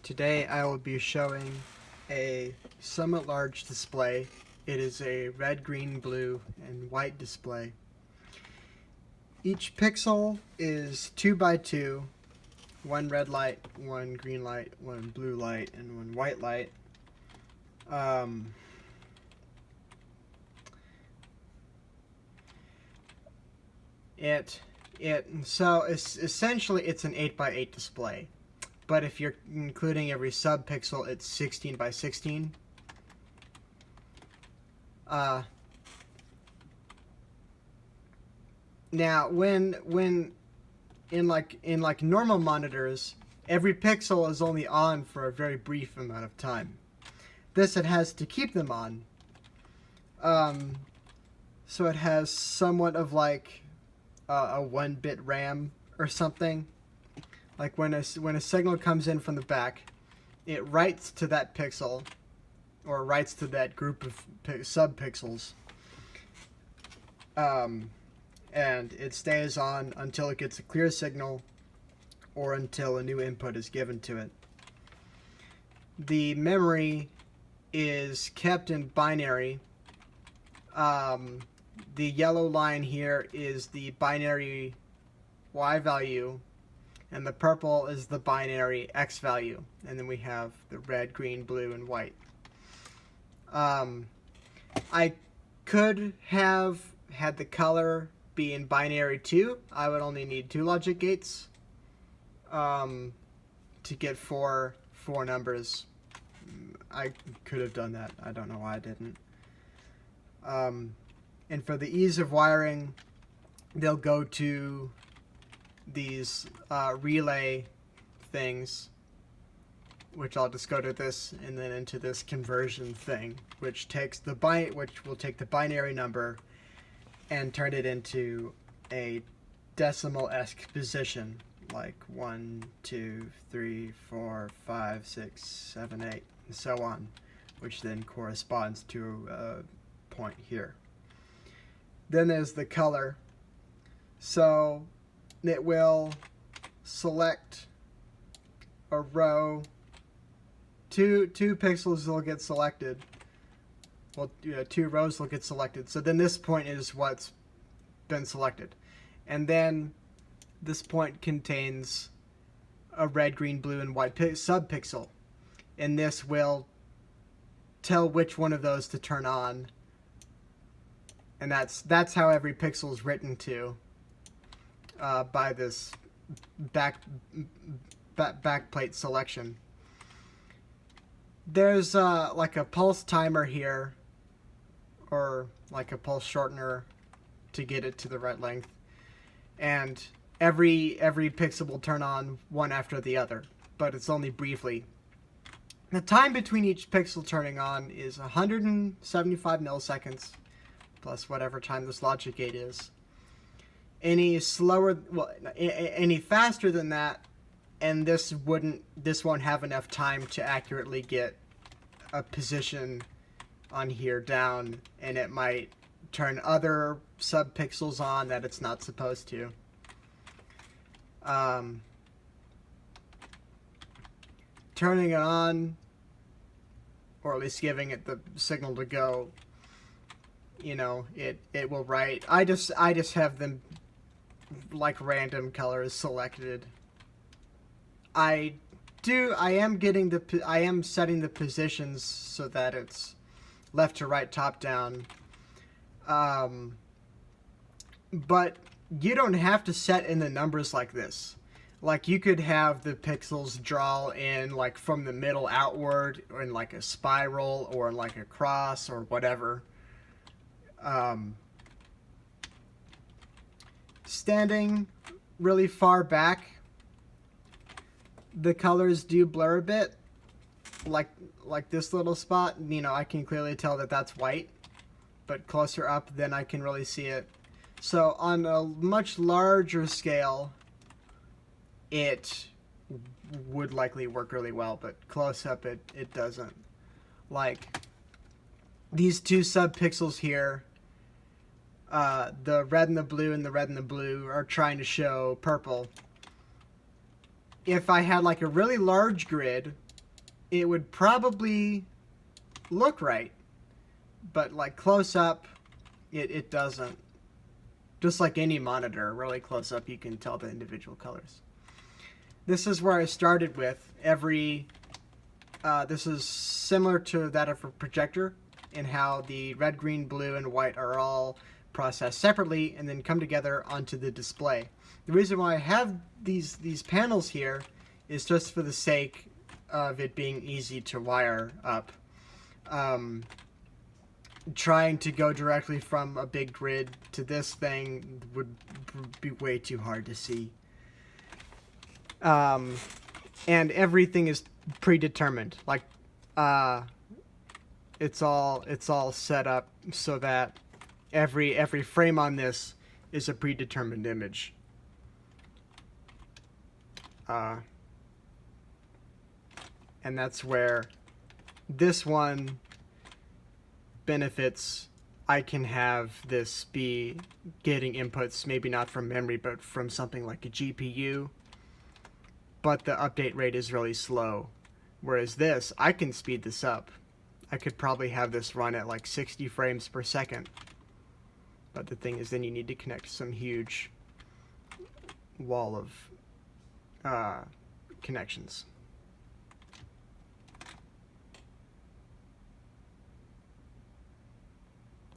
Today I will be showing a somewhat large display. It is a red, green, blue, and white display. Each pixel is 2 by 2, one red light, one green light, one blue light, and one white light. Essentially it's an 8 by 8 display. But if you're including every subpixel, it's 16 by 16. Now, when in normal monitors, every pixel is only on for a very brief amount of time. This it has to keep them on. So it has somewhat of like a 1-bit RAM or something. Like when a signal comes in from the back, it writes to that pixel, or writes to that group of subpixels, and it stays on until it gets a clear signal, or until a new input is given to it. The memory is kept in binary. The yellow line here is the binary Y value, and the purple is the binary X value. And then we have the red, green, blue, and white. I could have had the color be in binary too. I would only need 2 logic gates to get four numbers. I could have done that. I don't know why I didn't. And for the ease of wiring, they'll go to these relay things, which I'll just go to this and then into this conversion thing, which will take the binary number and turn it into a decimal-esque position, like 1, 2, 3, 4, 5, 6, 7, 8, and so on, which then corresponds to a point here. Then there's the color. So it will select a row. Two pixels will get selected. Well, 2 rows will get selected. So then this point is what's been selected. And then this point contains a red, green, blue, and white subpixel. And this will tell which one of those to turn on. And that's how every pixel is written to. By this backplate selection. There's like a pulse timer here, or like a pulse shortener to get it to the right length, and every pixel will turn on one after the other, but it's only briefly. The time between each pixel turning on is 175 milliseconds, plus whatever time this logic gate is. Any faster than that, and this won't have enough time to accurately get a position on here down, and it might turn other subpixels on that it's not supposed to. Turning it on, or at least giving it the signal to go, it will write. I just have them like random colors selected. I am setting the positions so that it's left to right, top down. But you don't have to set in the numbers like this. Like, you could have the pixels draw in like from the middle outward, or in like a spiral, or like a cross, or whatever. Standing really far back, the colors do blur a bit, like this little spot. I can clearly tell that that's white, but closer up, then I can really see it. So on a much larger scale, it would likely work really well, but close up it doesn't. Like these 2 subpixels here, the red and the blue and the red and the blue are trying to show purple. If I had like a really large grid it would probably look right, but like close up, it doesn't. Just like any monitor, really close up, you can tell the individual colors. This is where I started with every. This is similar to that of a projector in how the red, green, blue, and white are all processed separately and then come together onto the display. The reason why I have these panels here is just for the sake of it being easy to wire up. Trying to go directly from a big grid to this thing would be way too hard to see. And everything is predetermined. Like, it's all set up so that every frame on this is a predetermined image. And that's where this one benefits. I can have this be getting inputs, maybe not from memory, but from something like a GPU. But the update rate is really slow. Whereas this, I can speed this up. I could probably have this run at like 60 frames per second. But the thing is, then you need to connect some huge wall of connections.